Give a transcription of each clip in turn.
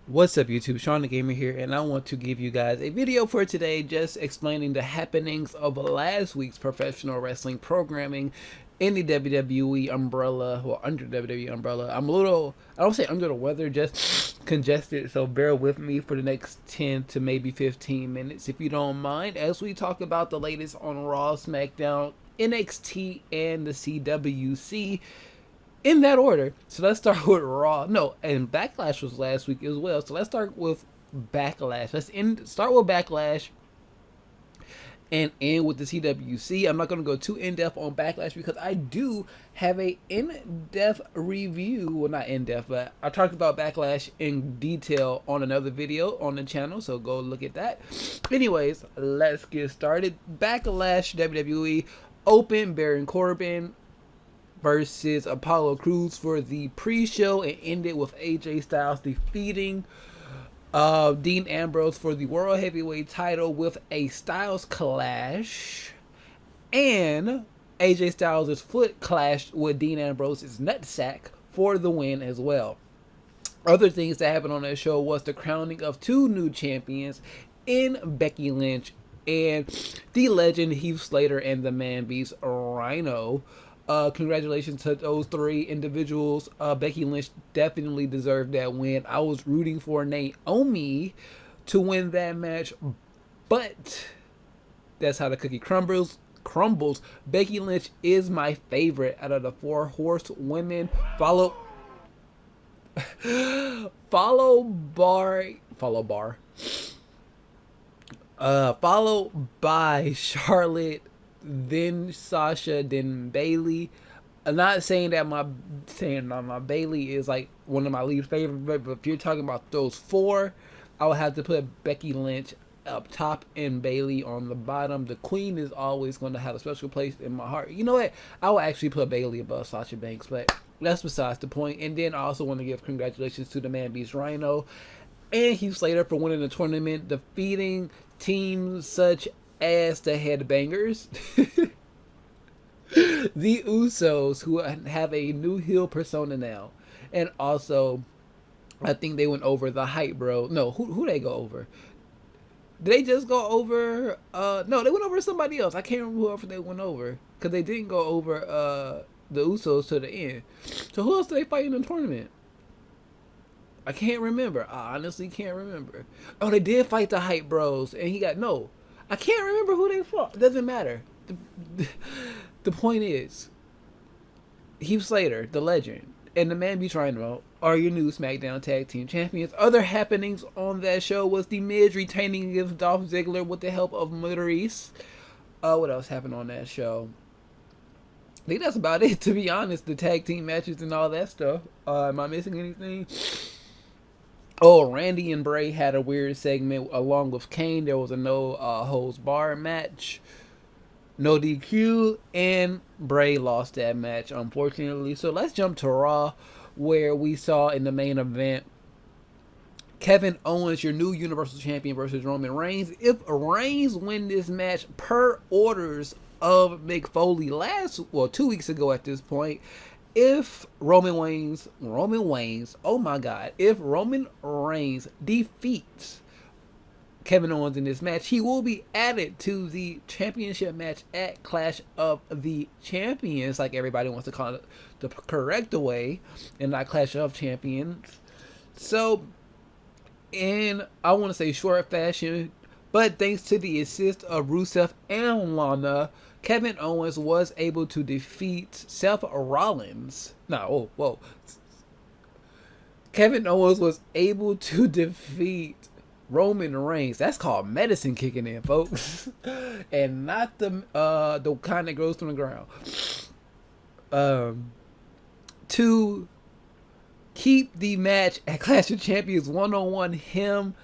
What's up YouTube, Shawn DaGamer here, and I want to give you guys a video for today just explaining the happenings of last week's professional wrestling programming in the WWE umbrella, or under WWE umbrella. I'm a little, I don't say under the weather, just congested, so bear with me for the next 10 to maybe 15 minutes if you don't mind, as we talk about the latest on Raw, SmackDown, NXT, and the CWC. In that order. So let's start with Raw. No, and Backlash was last week as well. So let's start with Backlash. Start with Backlash and end with the CWC. I'm not going to go too in-depth on Backlash because I do have a in-depth review. Well, not in-depth, but I talked about Backlash in detail on another video on the channel, so go look at that. Anyways, let's get started. Backlash WWE open Baron Corbin versus Apollo Crews for the pre-show, and ended with AJ Styles defeating Dean Ambrose for the World Heavyweight title with a Styles clash, and AJ Styles' foot clashed with Dean Ambrose's nutsack for the win as well. Other things that happened on that show was the crowning of two new champions in Becky Lynch and the legend Heath Slater and the Man Beast Rhino. Congratulations to those three individuals. Becky Lynch definitely deserved that win. I was rooting for Naomi to win that match, but that's how the cookie crumbles. Becky Lynch is my favorite out of the four horsewomen. Followed by Charlotte, then Sasha, then Bailey. I'm not saying that my Bailey is like one of my least favorite, but if you're talking about those four, I would have to put Becky Lynch up top and Bailey on the bottom. The Queen is always going to have a special place in my heart. You know what? I would actually put Bailey above Sasha Banks, but that's besides the point. And then I also want to give congratulations to the Man Beast Rhino and Heath Slater for winning the tournament, defeating teams such as the Headbangers, the Usos, who have a new heel persona now, and also I think they went over the Hype Bro. No, who they go over? Did they just go over? No, they went over somebody else. I can't remember who else they went over because they didn't go over the Usos to the end. So who else did they fight in the tournament? I can't remember. I honestly can't remember. Oh, they did fight the Hype Bros, and he got no. I can't remember who they fought. It doesn't matter. The point is, Heath Slater, the legend, and the Man Beast Rhino are your new SmackDown Tag Team Champions. Other happenings on that show was the Miz retaining against Dolph Ziggler with the help of Maurice. What else happened on that show? I think that's about it, to be honest. The tag team matches and all that stuff. Am I missing anything? Oh, Randy and Bray had a weird segment along with Kane. There was a no holds bar match, no DQ, and Bray lost that match, unfortunately. So let's jump to Raw, where we saw in the main event Kevin Owens, your new Universal Champion, versus Roman Reigns. If Reigns win this match per orders of Mick Foley 2 weeks ago at this point, if Roman Reigns, oh my God, if Roman Reigns defeats Kevin Owens in this match, he will be added to the championship match at Clash of the Champions, like everybody wants to call it the correct way, and not Clash of Champions. So, in, I want to say short fashion, but thanks to the assist of Rusev and Lana, Kevin Owens was able to defeat Seth Rollins. Kevin Owens was able to defeat Roman Reigns. That's called medicine kicking in, folks. And not the kind that grows from the ground. To keep the match at Clash of Champions 1-on-1, him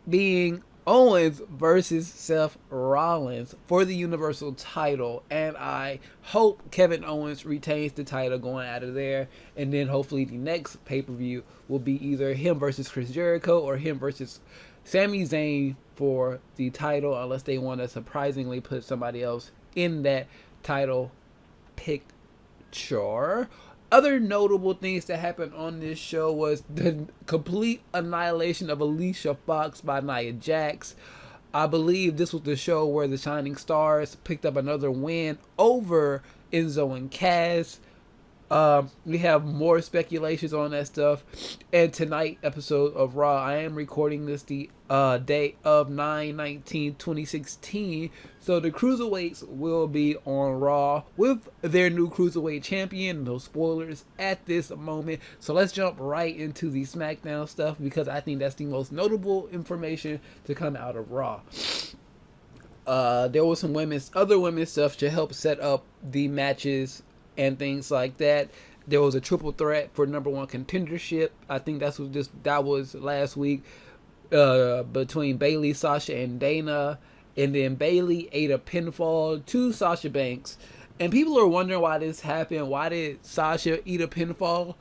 being Owens versus Seth Rollins for the Universal title, and I hope Kevin Owens retains the title going out of there, and then hopefully the next pay-per-view will be either him versus Chris Jericho or him versus Sami Zayn for the title, unless they want to surprisingly put somebody else in that title picture. Other notable things that happened on this show was the complete annihilation of Alicia Fox by Nia Jax. I believe this was the show where the Shining Stars picked up another win over Enzo and Cass. We have more speculations on that stuff. And tonight episode of Raw, I am recording this the day of 9/19/2016. So the Cruiserweights will be on Raw with their new Cruiserweight champion. No spoilers at this moment. So let's jump right into the SmackDown stuff, because I think that's the most notable information to come out of Raw. There was some other women's stuff to help set up the matches and things like that. There was a triple threat for #1 contendership. I think that was last week, between Bayley, Sasha, and Dana. And then Bayley ate a pinfall to Sasha Banks. And people are wondering why this happened. Why did Sasha eat a pinfall?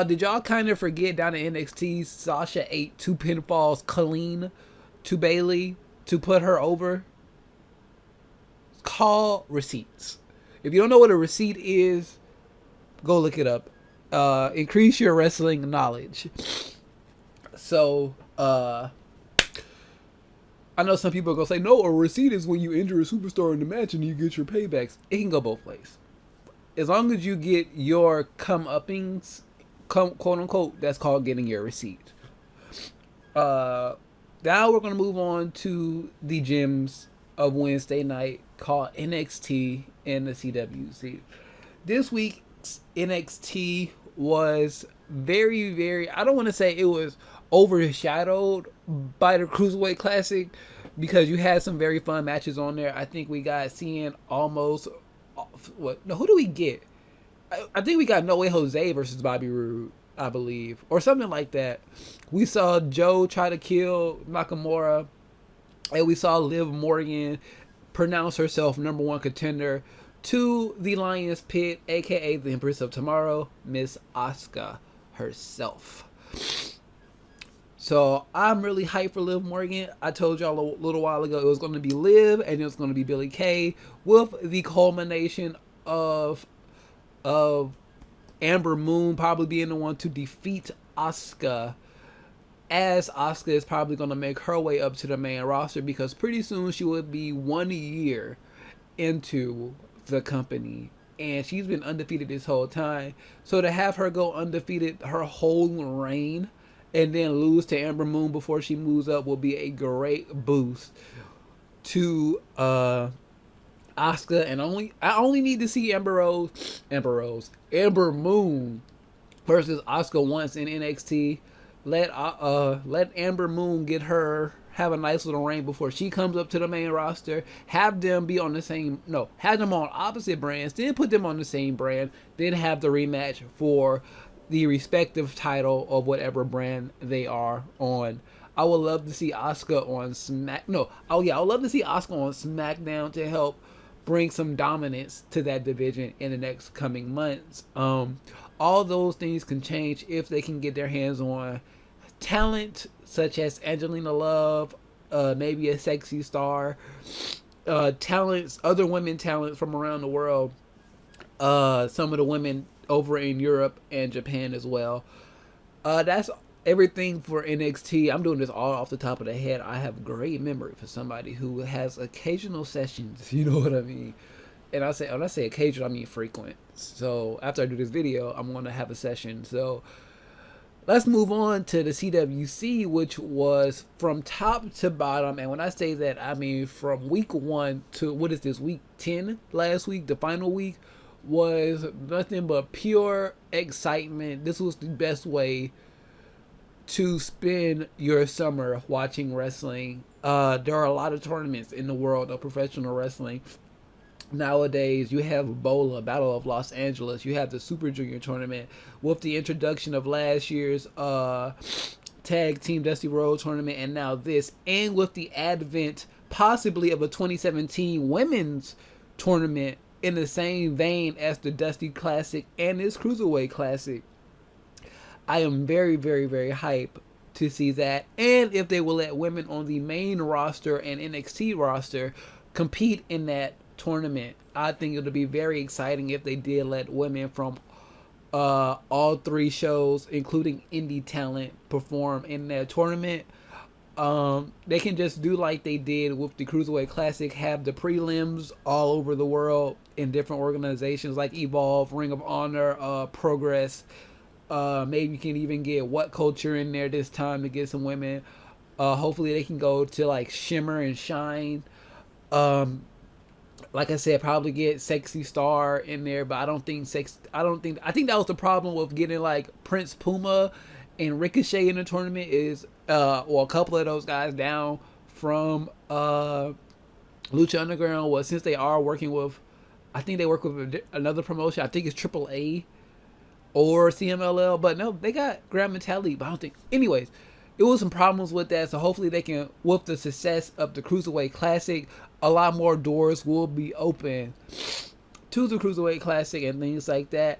Did y'all kind of forget down in NXT, Sasha ate 2 pinfalls clean to Bayley to put her over? Call receipts. If you don't know what a receipt is, go look it up. Increase your wrestling knowledge. So, I know some people are going to say, no, a receipt is when you injure a superstar in the match and you get your paybacks. It can go both ways. As long as you get your comeuppings, quote unquote, that's called getting your receipt. Now we're going to move on to the gems of Wednesday night, called NXT and the CWC. This week's NXT was very, very, I don't want to say it was overshadowed by the Cruiserweight Classic, because you had some very fun matches on there. I think we got seeing almost, who do we get? I think we got No Way Jose versus Bobby Roode, I believe, or something like that. We saw Joe try to kill Nakamura, and we saw Liv Morgan pronounce herself #1 contender to the Lion's Pit, aka the Empress of Tomorrow, Miss Asuka herself. So I'm really hyped for Liv Morgan. I told y'all a little while ago it was going to be Liv and it was going to be Billie Kay, with the culmination of Amber Moon probably being the one to defeat Asuka, as Asuka is probably going to make her way up to the main roster, because pretty soon she will be 1 year into the company, and she's been undefeated this whole time. So to have her go undefeated her whole reign and then lose to Amber Moon before she moves up will be a great boost to Asuka. And I only need to see Amber Moon versus Asuka once in NXT. Let Amber Moon have a nice little reign before she comes up to the main roster. Have them be on have them on opposite brands, then put them on the same brand, then have the rematch for the respective title of whatever brand they are on. I would love to see Asuka on I would love to see Asuka on SmackDown to help bring some dominance to that division in the next coming months. All those things can change if they can get their hands on talent such as Angelina Love, maybe a Sexy Star, other women talents from around the world, some of the women over in Europe and Japan as well. That's everything for NXT. I'm doing this all off the top of the head. I have great memory for somebody who has occasional sessions, you know what I mean? And when I say occasional, I mean frequent. So after I do this video, I'm going to have a session. So let's move on to the CWC, which was from top to bottom. And when I say that, I mean from week 1 to, week 10 last week, the final week, was nothing but pure excitement. This was the best way to spend your summer watching wrestling. There are a lot of tournaments in the world of professional wrestling nowadays. You have BOLA, Battle of Los Angeles. You have the Super Junior tournament with the introduction of last year's Tag Team Dusty Road tournament, and now this, and with the advent possibly of a 2017 women's tournament in the same vein as the Dusty Classic and this Cruiserweight Classic. I am very, very, very hyped to see that. And if they will let women on the main roster and NXT roster compete in that tournament, I think it'll be very exciting if they did let women from all 3 shows, including indie talent, perform in that tournament. They can just do like they did with the Cruiserweight Classic, have the prelims all over the world in different organizations like Evolve, Ring of Honor, Progress. Maybe you can even get What Culture in there this time to get some women. Hopefully they can go to like Shimmer and Shine. Like I said, probably get Sexy Star in there, but I think that was the problem with getting like Prince Puma and Ricochet in the tournament is a couple of those guys down from Lucha Underground was, since they are working with, I think they work with another promotion. I think it's AAA or CMLL, but no, they got Grand Metalik, but I don't think. Anyways, it was some problems with that, so hopefully they can, with the success of the Cruiserweight Classic, a lot more doors will be open to the Cruiserweight Classic and things like that.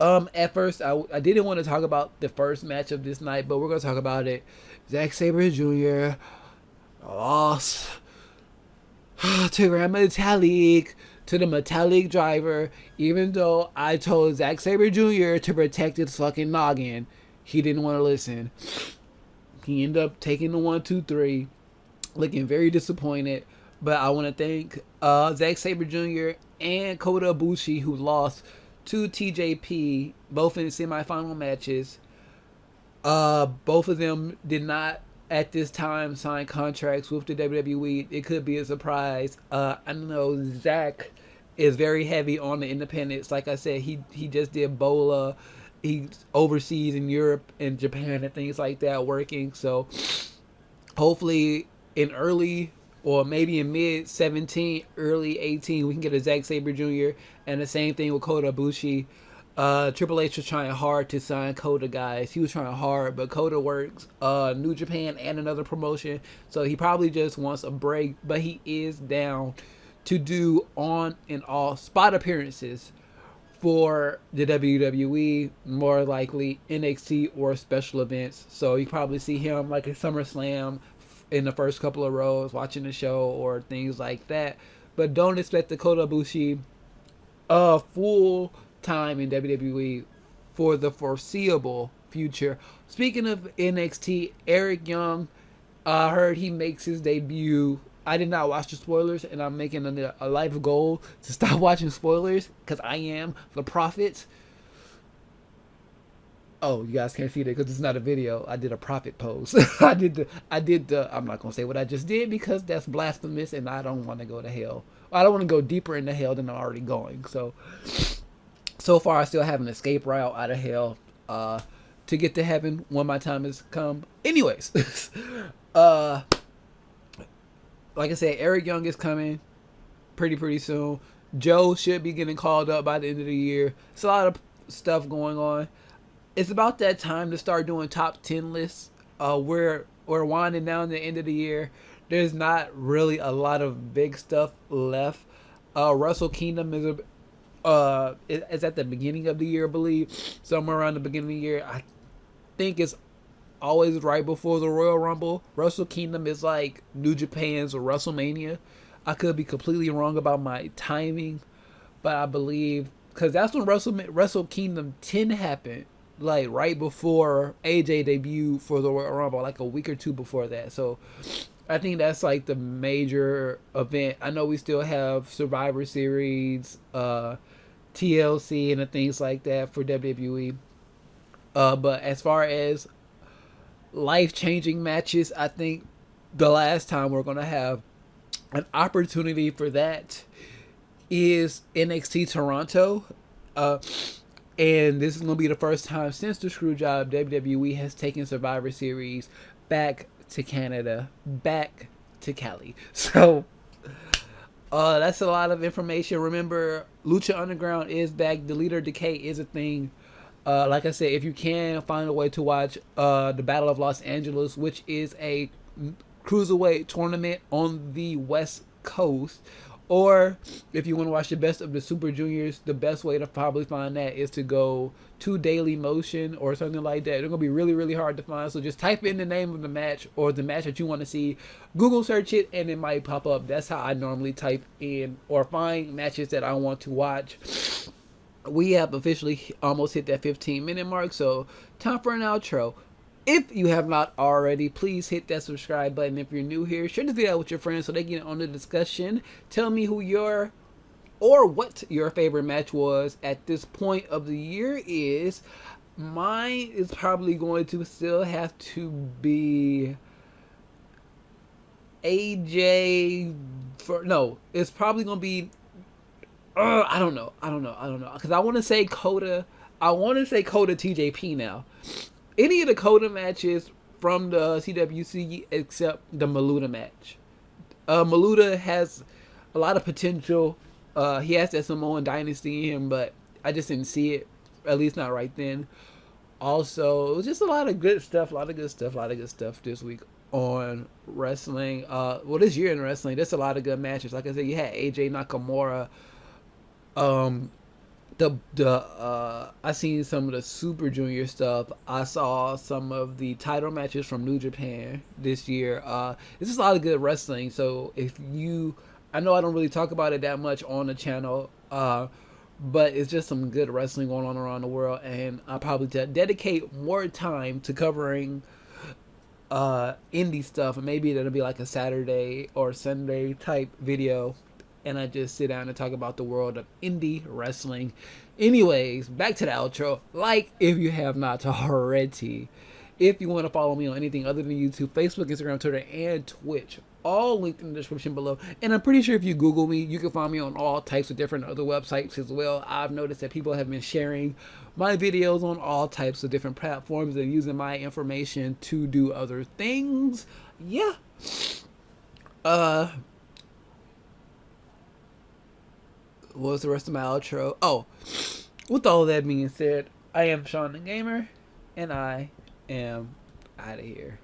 At first, I didn't want to talk about the first match of this night, but we're going to talk about it. Zack Sabre Jr. lost to Grand Metalik, to the Metallic driver, even though I told Zack Sabre Jr. to protect his fucking noggin. He didn't want to listen. He ended up taking the 1, 2, 3, looking very disappointed. But I want to thank Zack Sabre Jr. and Kota Ibushi, who lost to TJP, both in semifinal matches. Both of them did not at this time sign contracts with the WWE. It could be a surprise. I know Zack is very heavy on the independents. Like I said, he just did Bola. He's overseas in Europe and Japan and things like that working. So hopefully in early, or maybe in mid 17, early 18, we can get a Zack Sabre Jr. And the same thing with Kota Ibushi. Triple H was trying hard to sign Kota, guys. He was trying hard, but Kota works New Japan and another promotion, so he probably just wants a break. But he is down to do on and off spot appearances for the WWE, more likely NXT or special events. So you probably see him like at SummerSlam in the first couple of rows watching the show or things like that. But don't expect the Kota Ibushi full time in WWE for the foreseeable future. Speaking of NXT, Eric Young, I heard he makes his debut. I did not watch the spoilers, and I'm making a life goal to stop watching spoilers because I am the prophet. Oh, you guys can't see that because it's not a video. I did a prophet pose. I did the. I'm not gonna say what I just did because that's blasphemous, and I don't want to go to hell. I don't want to go deeper into hell than I'm already going. So far, I still have an escape route out of hell to get to heaven when my time has come. Anyways, like I said, Eric Young is coming pretty soon. Joe should be getting called up by the end of the year. It's a lot of stuff going on. It's about that time to start doing top 10 lists. We're winding down the end of the year. There's not really a lot of big stuff left. Wrestle Kingdom is at the beginning of the year, I believe. Somewhere around the beginning of the year. I think it's always right before the Royal Rumble. Wrestle Kingdom is like New Japan's WrestleMania. I could be completely wrong about my timing, but I believe, because that's when Wrestle Kingdom 10 happened, like right before AJ debuted for the Royal Rumble, like a week or two before that. So I think that's like the major event. I know we still have Survivor Series, TLC, and the things like that for WWE. But as far as life-changing matches, I think the last time we're going to have an opportunity for that is NXT Toronto. And this is going to be the first time since the Screwjob WWE has taken Survivor Series back to Canada, back to Cali. So that's a lot of information. Remember, Lucha Underground is back. The Leader Decay is a thing. Like I said, if you can find a way to watch the Battle of Los Angeles, which is a cruiserweight tournament on the West Coast, or if you want to watch the best of the Super Juniors, the best way to probably find that is to go to Daily Motion or something like that. They're going to be really hard to find. So just type in the name of the match or the match that you want to see. Google search it and it might pop up. That's how I normally type in or find matches that I want to watch. we have officially almost hit that 15-minute mark, so time for an outro. If you have not already, please hit that subscribe button. If you're new here, share this video out with your friends so they get on the discussion. Tell me who your or what your favorite match was at this point of the year is. Mine is probably going to still have to be AJ for no, it's probably going to be I don't know. Because I want to say Coda. I want to say Coda TJP now. Any of the Coda matches from the CWC except the Maluda match. Maluda has a lot of potential. He has that Samoan dynasty in him, but I just didn't see it. At least not right then. Also, it was just a lot of good stuff. This week on wrestling. Well, this year in wrestling, there's a lot of good matches. Like I said, you had AJ Nakamura. I seen some of the Super Junior stuff. I saw some of the title matches from New Japan this year. It's just a lot of good wrestling. So I know I don't really talk about it that much on the channel, but it's just some good wrestling going on around the world, and I'll probably dedicate more time to covering indie stuff, and maybe that'll be like a Saturday or Sunday type video, and I just sit down and talk about the world of indie wrestling. Anyways, back to the outro. Like if you have not already. If you want to follow me on anything other than YouTube, Facebook, Instagram, Twitter, and Twitch, all linked in the description below. And I'm pretty sure if you Google me, you can find me on all types of different other websites as well. I've noticed that people have been sharing my videos on all types of different platforms and using my information to do other things. Yeah. What's the rest of my outro? Oh, with all that being said, I am Shawn DaGamer, and I am out of here.